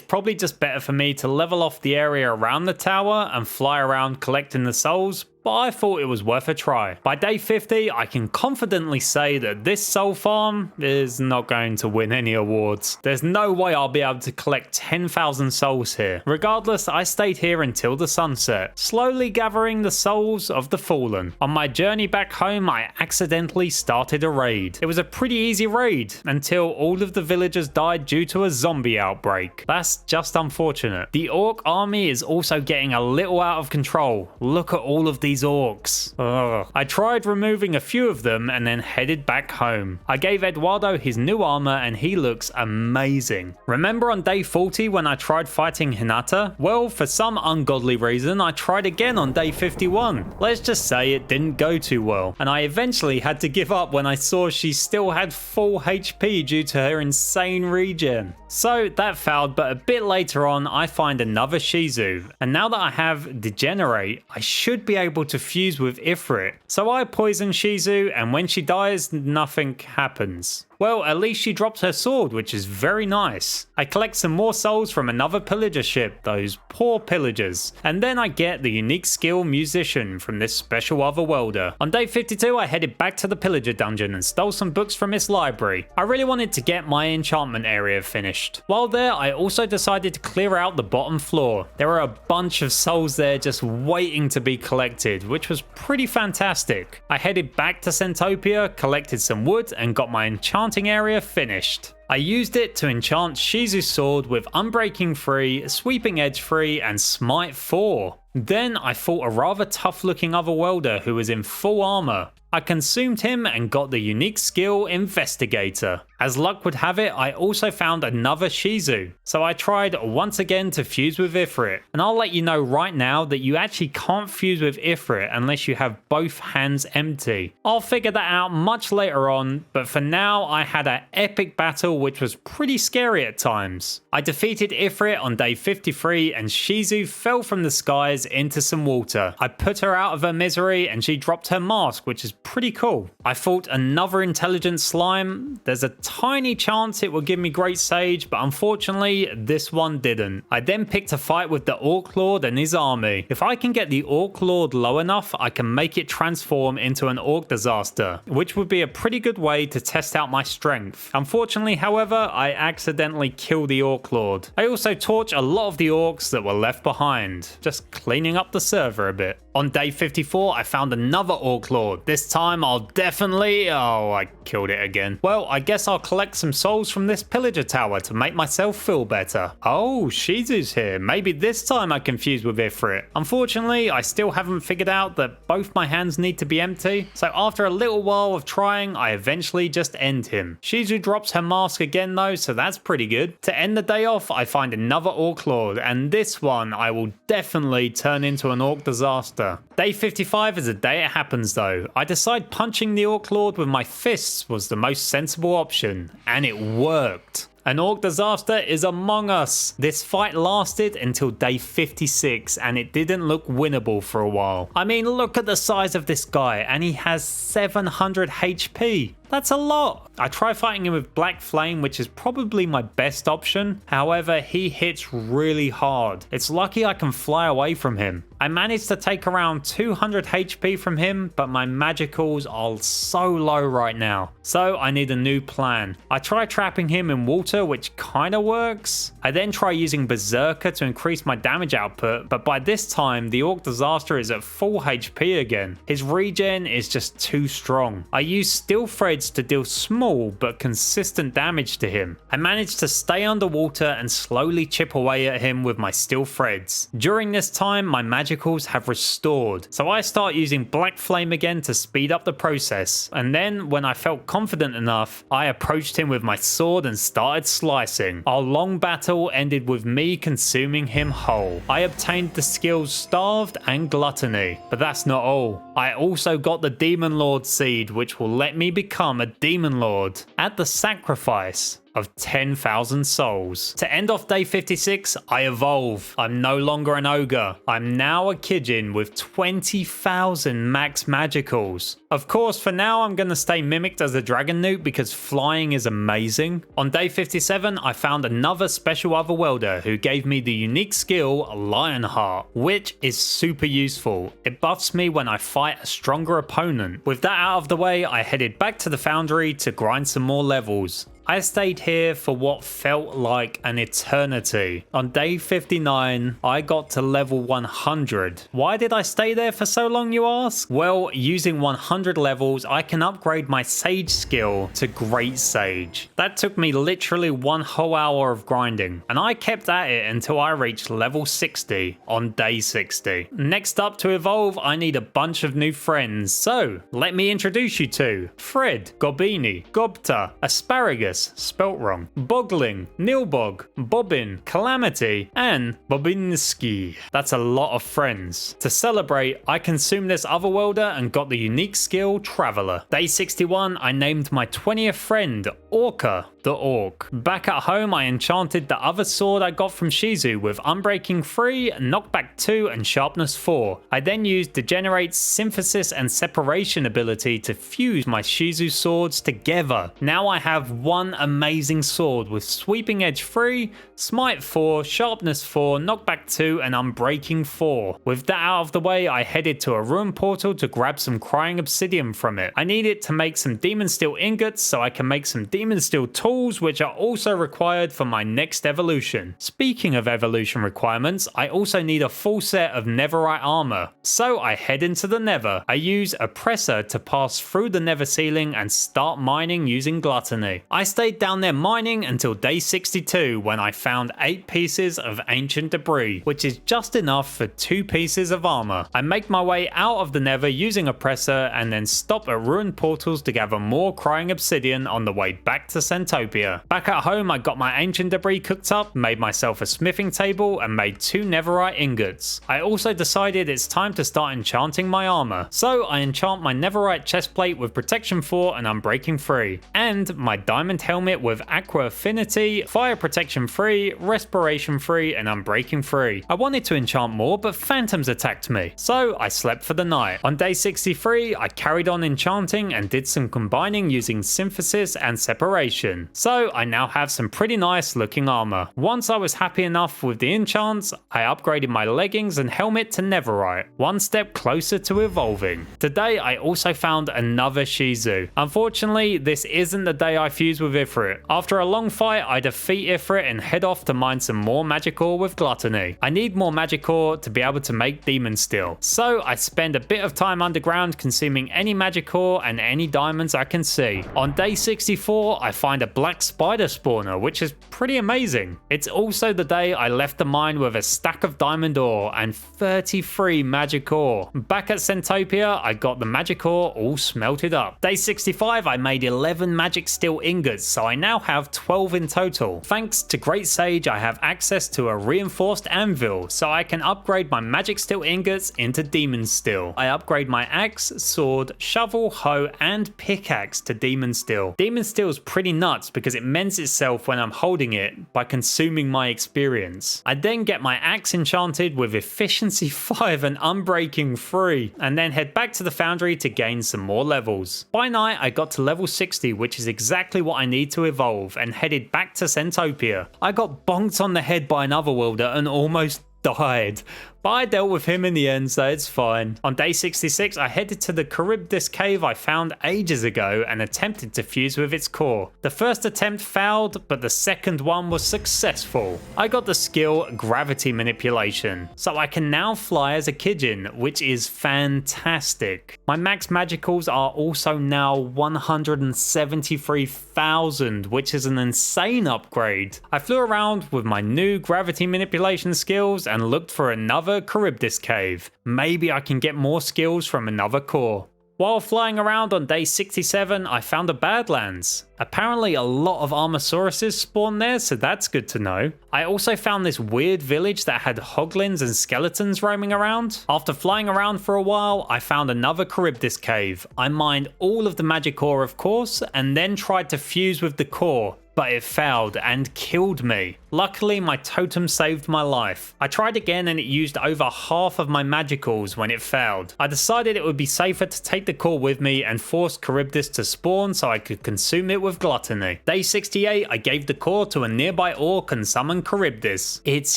probably just better for me to level off the area around the tower and fly around collecting the souls, but I thought it was worth a try. By day 50, I can confidently say that this soul farm is not going to win any awards. There's no way I'll be able to collect 10,000 souls here. Regardless, I stayed here until the sunset, slowly gathering the souls of the fallen. On my journey back home, I accidentally started a raid. It was a pretty easy raid until all of the villagers died due to a zombie outbreak. That's just unfortunate. The orc army is also getting a little out of control. Look at all of these orcs. Ugh. I tried removing a few of them and then headed back home. I gave Eduardo his new armor and he looks amazing. Remember on day 40 when I tried fighting Hinata? Well, for some ungodly reason, I tried again on day 51. Let's just say it didn't go too well, and I eventually had to give up when I saw she still had full HP due to her insane regen. So that failed, but a bit later on, I find another Shizu, and now that I have Degenerate, I should be able to fuse with Ifrit. So I poison Shizu, and when she dies, nothing happens. Well, at least she drops her sword, which is very nice. I collect some more souls from another pillager ship, those poor pillagers. And then I get the unique skill Musician from this special otherworlder. On day 52, I headed back to the pillager dungeon and stole some books from its library. I really wanted to get my enchantment area finished. While there, I also decided to clear out the bottom floor. There were a bunch of souls there just waiting to be collected, which was pretty fantastic. I headed back to Centopia, collected some wood, and got my enchanting area finished. I used it to enchant Shizu's sword with Unbreaking 3, Sweeping Edge 3, and Smite 4. Then I fought a rather tough looking otherworlder who was in full armor. I consumed him and got the unique skill Investigator. As luck would have it, I also found another Shizu, so I tried once again to fuse with Ifrit. And I'll let you know right now that you actually can't fuse with Ifrit unless you have both hands empty. I'll figure that out much later on, but for now I had an epic battle which was pretty scary at times. I defeated Ifrit on day 53 and Shizu fell from the skies into some water. I put her out of her misery and she dropped her mask, which is pretty cool. I fought another intelligent slime. There's a tiny chance it will give me Great Sage, but unfortunately this one didn't. I then picked a fight with the Orc Lord and his army. If I can get the Orc Lord low enough, I can make it transform into an Orc Disaster, which would be a pretty good way to test out my strength. Unfortunately, however, I accidentally killed the Orc Lord. I also torch a lot of the orcs that were left behind, just cleaning up the server a bit. On day 54, I found another Orc Lord. This time I'll definitely... Oh, I killed it again. Well, I guess I'll collect some souls from this pillager tower to make myself feel better. Oh, Shizu's here. Maybe this time I can fuse with Ifrit. Unfortunately, I still haven't figured out that both my hands need to be empty. So after a little while of trying, I eventually just end him. Shizu drops her mask again though, so that's pretty good. To end the day off, I find another Orc Lord, and this one I will definitely turn into an Orc Disaster. Day 55 is the day it happens though. I decide punching the Orc Lord with my fists was the most sensible option, and it worked. An orc disaster is among us. This fight lasted until day 56 and it didn't look winnable for a while. I mean, look at the size of this guy and he has 700 HP. That's a lot. I try fighting him with Black Flame, which is probably my best option. However, he hits really hard. It's lucky I can fly away from him. I managed to take around 200 HP from him, but my magicals are so low right now. So I need a new plan. I try trapping him in water, which kind of works. I then try using Berserker to increase my damage output, but by this time, the Orc Disaster is at full HP again. His regen is just too strong. I use Steel Threads to deal small but consistent damage to him. I managed to stay underwater and slowly chip away at him with my Steel Threads. During this time, my magicals have restored, so I start using Black Flame again to speed up the process. And then, when I felt confident enough, I approached him with my sword and started slicing. Our long battle ended with me consuming him whole. I obtained the skills Starved and Gluttony, but that's not all. I also got the Demon Lord seed, which will let me become a Demon Lord at the sacrifice of 10,000 souls. To end off day 56, I evolve. I'm no longer an ogre. I'm now a Kijin with 20,000 max magicals. Of course, for now, I'm gonna stay mimicked as a dragon newt because flying is amazing. On day 57, I found another special otherworlder who gave me the unique skill Lionheart, which is super useful. It buffs me when I fight a stronger opponent. With that out of the way, I headed back to the foundry to grind some more levels. I stayed here for what felt like an eternity. On day 59, I got to level 100. Why did I stay there for so long, you ask? Well, using 100 levels, I can upgrade my Sage skill to Great Sage. That took me literally 1 whole hour of grinding, and I kept at it until I reached level 60 on day 60. Next up to evolve, I need a bunch of new friends, so let me introduce you to Fred, Gobini, Gobta, Asparagus, spelt wrong, Bogling, Nilbog, Bobbin, Calamity, and Bobinski. That's a lot of friends. To celebrate, I consumed this otherworlder and got the unique skill Traveler. Day 61, I named my 20th friend Orca the Orc. Back at home, I enchanted the other sword I got from Shizu with Unbreaking 3, Knockback 2, and Sharpness 4. I then used Degenerate's Synthesis and Separation ability to fuse my Shizu swords together. Now I have one amazing sword with Sweeping Edge 3, Smite 4, Sharpness 4, Knockback 2, and Unbreaking 4. With that out of the way, I headed to a ruin portal to grab some Crying Obsidian from it. I need it to make some Demon Steel ingots so I can make some Demon Steel tools, which are also required for my next evolution. Speaking of evolution requirements, I also need a full set of Netherite armor. So I head into the Nether. I use Oppressor to pass through the Nether ceiling and start mining using Gluttony. I stayed down there mining until day 62 when I found 8 pieces of ancient debris, which is just enough for 2 pieces of armor. I make my way out of the Nether using Oppressor and then stop at ruined portals to gather more Crying Obsidian on the way back to Santopia. Back at home, I got my ancient debris cooked up, made myself a smithing table, and made 2 netherite ingots. I also decided it's time to start enchanting my armor, so I enchant my netherite chestplate with protection 4 and unbreaking 3, and my diamond helmet with aqua affinity, fire protection 3, respiration 3, and unbreaking 3. I wanted to enchant more, but phantoms attacked me, so I slept for the night. On day 63, I carried on enchanting and did some combining using synthesis and separation. So I now have some pretty nice looking armor. Once I was happy enough with the enchants, I upgraded my leggings and helmet to netherite, one step closer to evolving. Today I also found another Shizu. Unfortunately, this isn't the day I fused with Ifrit. After a long fight, I defeat Ifrit and head off to mine some more magic ore with Gluttony. I need more magic ore to be able to make Demon Steel, so I spend a bit of time underground consuming any magic ore and any diamonds I can see. On day 64, I find a black spider spawner, which is pretty amazing. It's also the day I left the mine with a stack of diamond ore and 33 magic ore. Back at Santopia, I got the magic ore all smelted up. Day 65, I made 11 magic steel ingots ingots, so I now have 12 in total. Thanks to Great Sage, I have access to a reinforced anvil, so I can upgrade my magic steel ingots into demon steel. I upgrade my axe, sword, shovel, hoe, and pickaxe to demon steel. Demon steel is pretty nuts because it mends itself when I'm holding it by consuming my experience. I then get my axe enchanted with efficiency 5 and unbreaking 3, and then head back to the foundry to gain some more levels. By night, I got to level 60, which is exactly what I need to evolve, and headed back to Centopia. I got bonked on the head by an otherworlder and almost died, but I dealt with him in the end, so it's fine. On day 66, I headed to the Charybdis cave I found ages ago and attempted to fuse with its core. The first attempt failed, but the second one was successful. I got the skill Gravity Manipulation, so I can now fly as a Kijin, which is fantastic. My max magicals are also now 173,000, which is an insane upgrade. I flew around with my new Gravity Manipulation skills and looked for another Charybdis cave. Maybe I can get more skills from another core. While flying around on day 67, I found a Badlands. Apparently a lot of Armosauruses spawn there, so that's good to know. I also found this weird village that had hoglins and skeletons roaming around. After flying around for a while, I found another Charybdis cave. I mined all of the magic ore, of course, and then tried to fuse with the core, but it failed and killed me. Luckily, my totem saved my life. I tried again and it used over half of my magicals when it failed. I decided it would be safer to take the core with me and force Charybdis to spawn so I could consume it with gluttony. Day 68, I gave the core to a nearby orc and summoned Charybdis. It's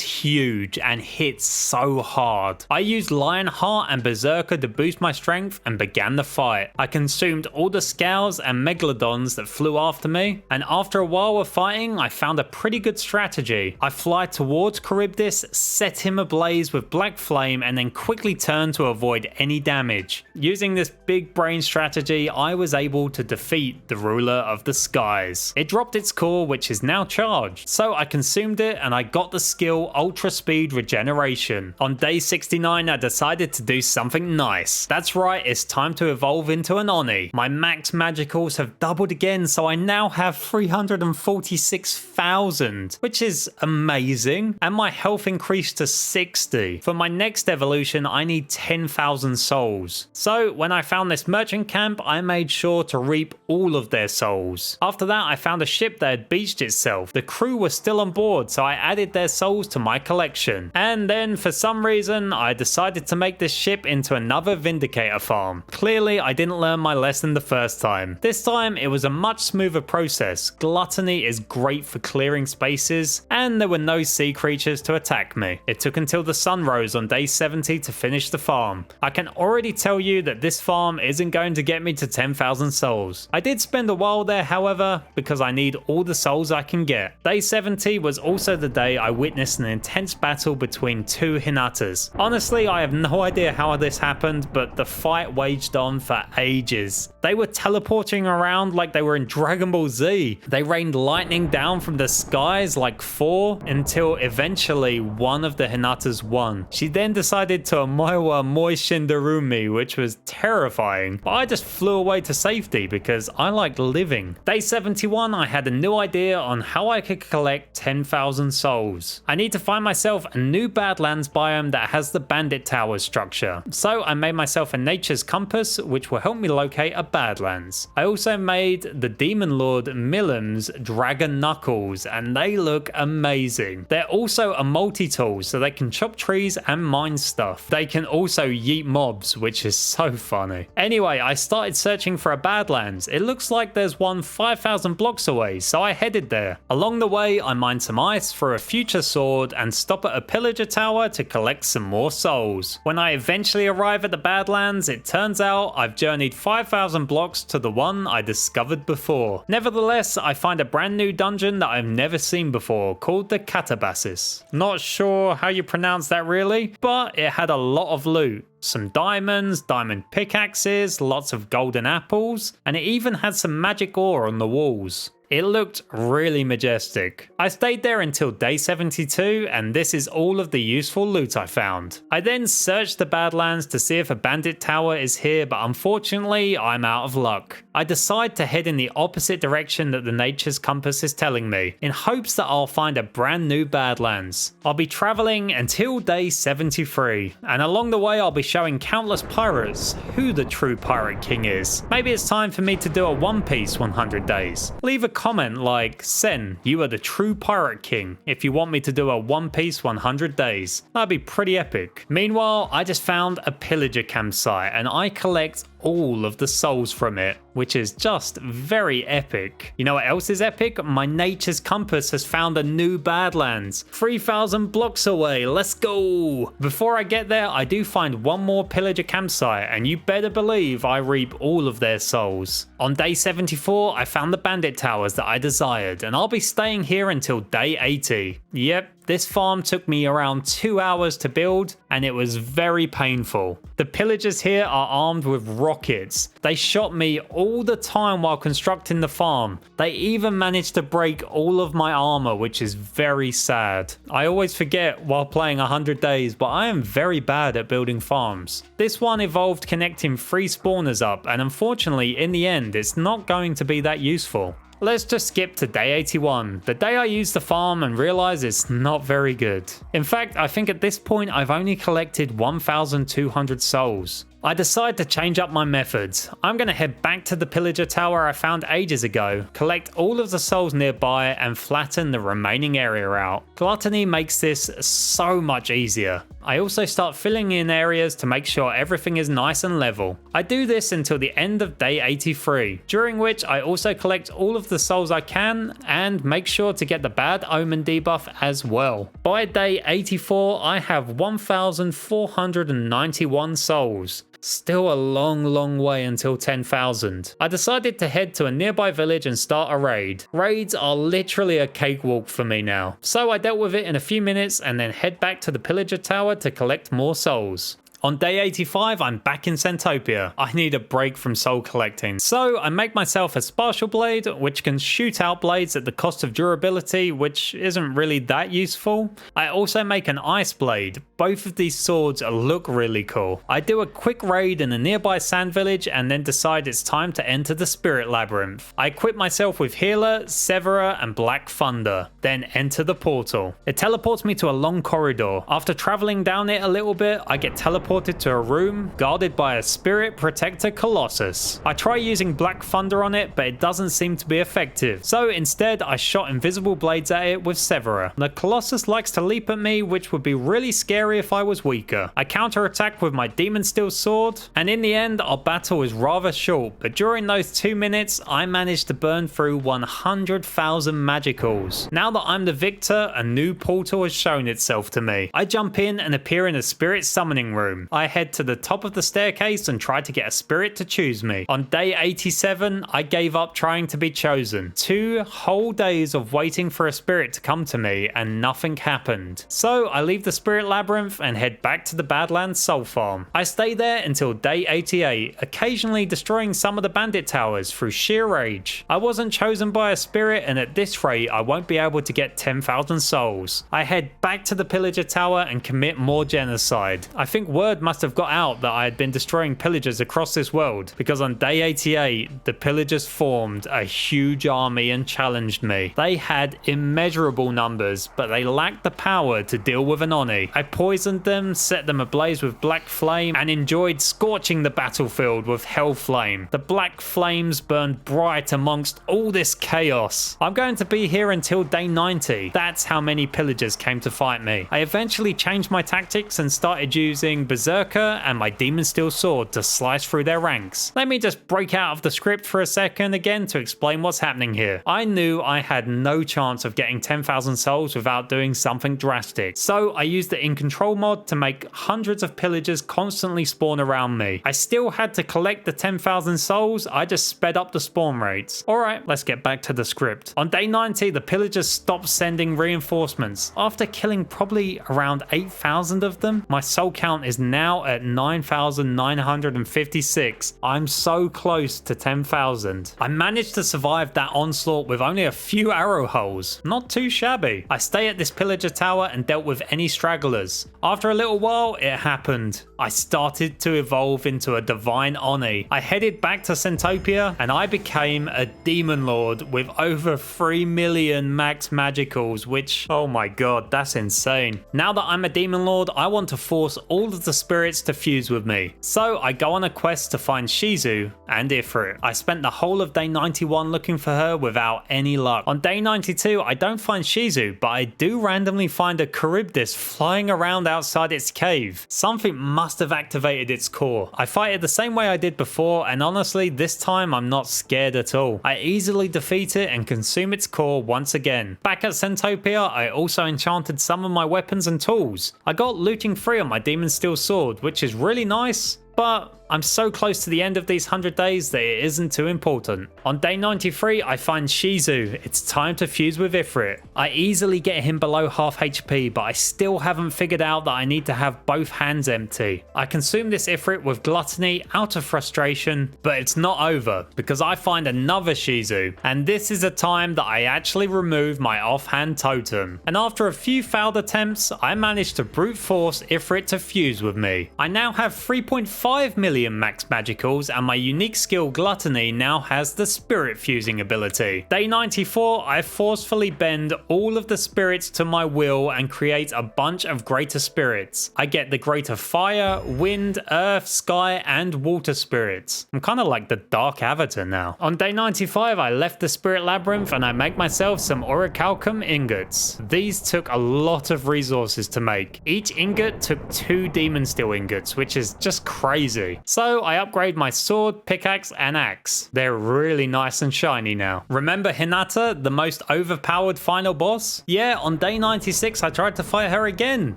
huge and hits so hard. I used Lionheart and Berserker to boost my strength and began the fight. I consumed all the scales and megalodons that flew after me, and after a while of fighting, I found a pretty good strategy. I fly towards Charybdis, set him ablaze with black flame, and then quickly turn to avoid any damage. Using this big brain strategy, I was able to defeat the ruler of the skies. It dropped its core, which is now charged, so I consumed it and I got the skill Ultra Speed Regeneration. On day 69, I decided to do something nice. That's right, it's time to evolve into an Oni. My max magicals have doubled again, so I now have 346,000, which is amazing, and my health increased to 60. For my next evolution, I need 10,000 souls. So when I found this merchant camp, I made sure to reap all of their souls. After that, I found a ship that had beached itself. The crew was still on board, so I added their souls to my collection. And then for some reason, I decided to make this ship into another Vindicator farm. Clearly, I didn't learn my lesson the first time. This time, it was a much smoother process. Gluttony is great for clearing spaces, and there were no sea creatures to attack me. It took until the sun rose on day 70 to finish the farm. I can already tell you that this farm isn't going to get me to 10,000 souls. I did spend a while there, however, because I need all the souls I can get. Day 70 was also the day I witnessed an intense battle between two Hinatas. Honestly, I have no idea how this happened, but the fight waged on for ages. They were teleporting around like they were in Dragon Ball Z. They rained lightning down from the skies like 4 until eventually one of the Hinatas won. She then decided to Omoiwa Moi Shindarumi, which was terrifying, but I just flew away to safety because I like living. Day 71, I had a new idea on how I could collect 10,000 souls. I need to find myself a new Badlands biome that has the Bandit Tower structure. So I made myself a Nature's Compass, which will help me locate a Badlands. I also made the Demon Lord Millam's Dragon Knuckles, and they look amazing. They're also a multi-tool, so they can chop trees and mine stuff. They can also yeet mobs, which is so funny. Anyway, I started searching for a Badlands. It looks like there's one 5,000 blocks away, so I headed there. Along the way, I mined some ice for a future sword and stop at a pillager tower to collect some more souls. When I eventually arrive at the Badlands, it turns out I've journeyed 5,000 blocks to the one I discovered before. Nevertheless, I find a brand new dungeon that I've never seen before, called the Catabasis. Not sure how you pronounce that really, but it had a lot of loot. some diamonds, diamond pickaxes, lots of golden apples, and it even had some magic ore on the walls. It looked really majestic. I stayed there until day 72, and this is all of the useful loot I found. I then searched the Badlands to see if a bandit tower is here, but unfortunately I'm out of luck. I decide to head in the opposite direction that the nature's compass is telling me, in hopes that I'll find a brand new Badlands. I'll be traveling until day 73, and along the way I'll be showing countless pirates who the true pirate king is. Maybe it's time for me to do a One Piece 100 days. Leave a comment like, Sen, you are the true pirate king, if you want me to do a One Piece 100 days. That'd be pretty epic. Meanwhile, I just found a pillager campsite and I collect all of the souls from it, which is just very epic. You know what else is epic? My nature's compass has found a new Badlands, 3,000 blocks away. Let's go! Before I get there, I do find one more pillager campsite, and you better believe I reap all of their souls. On day 74, I found the bandit towers that I desired, and I'll be staying here until day 80. Yep, this farm took me around 2 hours to build, and it was very painful. The pillagers here are armed with rockets. They shot me all the time while constructing the farm. They even managed to break all of my armor, which is very sad. I always forget while playing 100 days, but I am very bad at building farms. This one involved connecting 3 spawners up, and unfortunately in the end it's not going to be that useful. Let's just skip to day 81, the day I used the farm and realized it's not very good. In fact, I think at this point I've only collected 1,200 souls. I decide to change up my methods. I'm going to head back to the pillager tower I found ages ago, collect all of the souls nearby and flatten the remaining area out. Gluttony makes this so much easier. I also start filling in areas to make sure everything is nice and level. I do this until the end of day 83, during which I also collect all of the souls I can and make sure to get the bad omen debuff as well. By day 84, I have 1,491 souls. Still a long way until 10,000. I decided to head to a nearby village and start a raid. Raids are literally a cakewalk for me now. So I dealt with it in a few minutes and then head back to the pillager tower to collect more souls. On day 85, I'm back in Centopia. I need a break from soul collecting. So I make myself a Spatial Blade, which can shoot out blades at the cost of durability, which isn't really that useful. I also make an Ice Blade. Both of these swords look really cool. I do a quick raid in a nearby sand village and then decide it's time to enter the Spirit Labyrinth. I equip myself with Healer, Severer, and Black Thunder, then enter the portal. It teleports me to a long corridor. After traveling down it a little bit, I get teleported to a room guarded by a Spirit Protector Colossus. I try using Black Thunder on it, but it doesn't seem to be effective. So instead, I shot invisible blades at it with Severer. The Colossus likes to leap at me, which would be really scary if I was weaker. I counterattack with my Demon Steel sword, and in the end, our battle is rather short, but during those 2 minutes, I managed to burn through 100,000 magicals. Now that I'm the victor, a new portal has shown itself to me. I jump in and appear in a spirit summoning room. I head to the top of the staircase and try to get a spirit to choose me. On day 87, I gave up trying to be chosen. 2 whole days of waiting for a spirit to come to me and nothing happened. So I leave the Spirit Labyrinth and head back to the Badlands Soul Farm. I stay there until day 88, occasionally destroying some of the bandit towers through sheer rage. I wasn't chosen by a spirit, and at this rate I won't be able to get 10,000 souls. I head back to the pillager tower and commit more genocide. I think word must have got out that I had been destroying pillagers across this world, because on day 88 the pillagers formed a huge army and challenged me. They had immeasurable numbers, but they lacked the power to deal with an Oni. I poisoned them, set them ablaze with black flame, and enjoyed scorching the battlefield with hell flame. The black flames burned bright amongst all this chaos. I'm going to be here until day 90. That's how many pillagers came to fight me. I eventually changed my tactics and started using Berserker and my Demon Steel sword to slice through their ranks. Let me just break out of the script for a second again to explain what's happening here. I knew I had no chance of getting 10,000 souls without doing something drastic, so I used the In Control mod to make hundreds of pillagers constantly spawn around me. I still had to collect the 10,000 souls, I just sped up the spawn rates. Alright, let's get back to the script. On day 90, the pillagers stopped sending reinforcements. After killing probably around 8,000 of them, my soul count is now at 9,956. I'm so close to 10,000. I managed to survive that onslaught with only a few arrow holes. Not too shabby. I stay at this pillager tower and dealt with any stragglers. After a little while, it happened. I started to evolve into a divine Oni. I headed back to Centopia and I became a demon lord with over 3 million max magicals, which, oh my god, that's insane. Now that I'm a demon lord, I want to force all of the spirits to fuse with me. So I go on a quest to find Shizu and Ifrit. I spent the whole of day 91 looking for her without any luck. On day 92, I don't find Shizu, but I do randomly find a Charybdis flying around outside its cave. Something must have activated its core. I fight it the same way I did before, and honestly, this time I'm not scared at all. I easily defeat it and consume its core once again. Back at Centopia, I also enchanted some of my weapons and tools. I got looting free on my Demon Steel sword, which is really nice, but I'm so close to the end of these 100 days that it isn't too important. On day 93, I find Shizu. It's time to fuse with Ifrit. I easily get him below half HP, but I still haven't figured out that I need to have both hands empty. I consume this Ifrit with gluttony out of frustration, but it's not over because I find another Shizu, and this is a time that I actually remove my offhand totem. And after a few failed attempts, I managed to brute force Ifrit to fuse with me. I now have 3.5 million max magicals, and my unique skill Gluttony now has the spirit fusing ability. Day 94, I forcefully bend all of the spirits to my will and create a bunch of greater spirits. I get the greater fire, wind, earth, sky, and water spirits. I'm kind of like the Dark Avatar now. On day 95, I left the Spirit Labyrinth and I make myself some Orichalcum ingots. These took a lot of resources to make. Each ingot took 2 Demon Steel ingots, which is just crazy. So I upgrade my sword, pickaxe, and axe. They're really nice and shiny now. Remember Hinata, the most overpowered final boss? Yeah, on day 96 I tried to fight her again,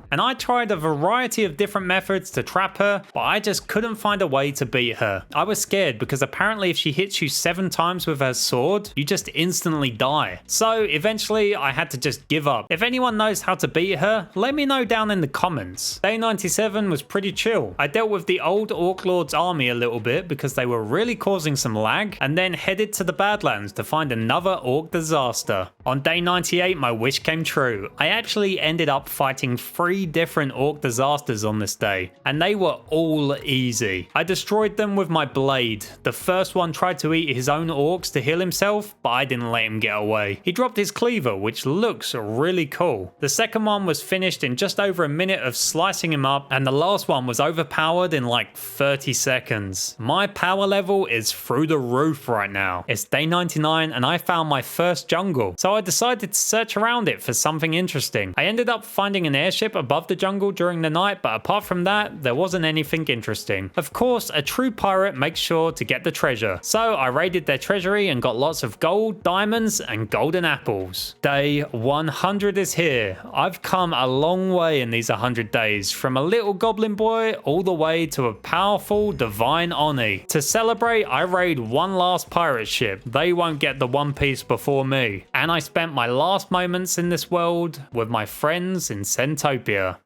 and I tried a variety of different methods to trap her, but I just couldn't find a way to beat her. I was scared because apparently if she hits you 7 times with her sword, you just instantly die. So eventually I had to just give up. If anyone knows how to beat her, let me know down in the comments. Day 97 was pretty chill. I dealt with the old Orc Lord's army a little bit because they were really causing some lag, and then headed to the Badlands to find another Orc disaster. On day 98, my wish came true. I actually ended up fighting 3 different Orc disasters on this day, and they were all easy. I destroyed them with my blade. The first one tried to eat his own orcs to heal himself, but I didn't let him get away. He dropped his cleaver, which looks really cool. The second one was finished in just over a minute of slicing him up, and the last one was overpowered in like 30 seconds. My power level is through the roof right now. It's day 99 and I found my first jungle, so I decided to search around it for something interesting. I ended up finding an airship above the jungle during the night, but apart from that, there wasn't anything interesting. Of course, a true pirate makes sure to get the treasure, so I raided their treasury and got lots of gold, diamonds, and golden apples. Day 100 is here. I've come a long way in these 100 days, from a little goblin boy all the way to a powerful divine Oni. To celebrate, I raid one last pirate ship. They won't get the One Piece before me. And I spent my last moments in this world with my friends in Centopia.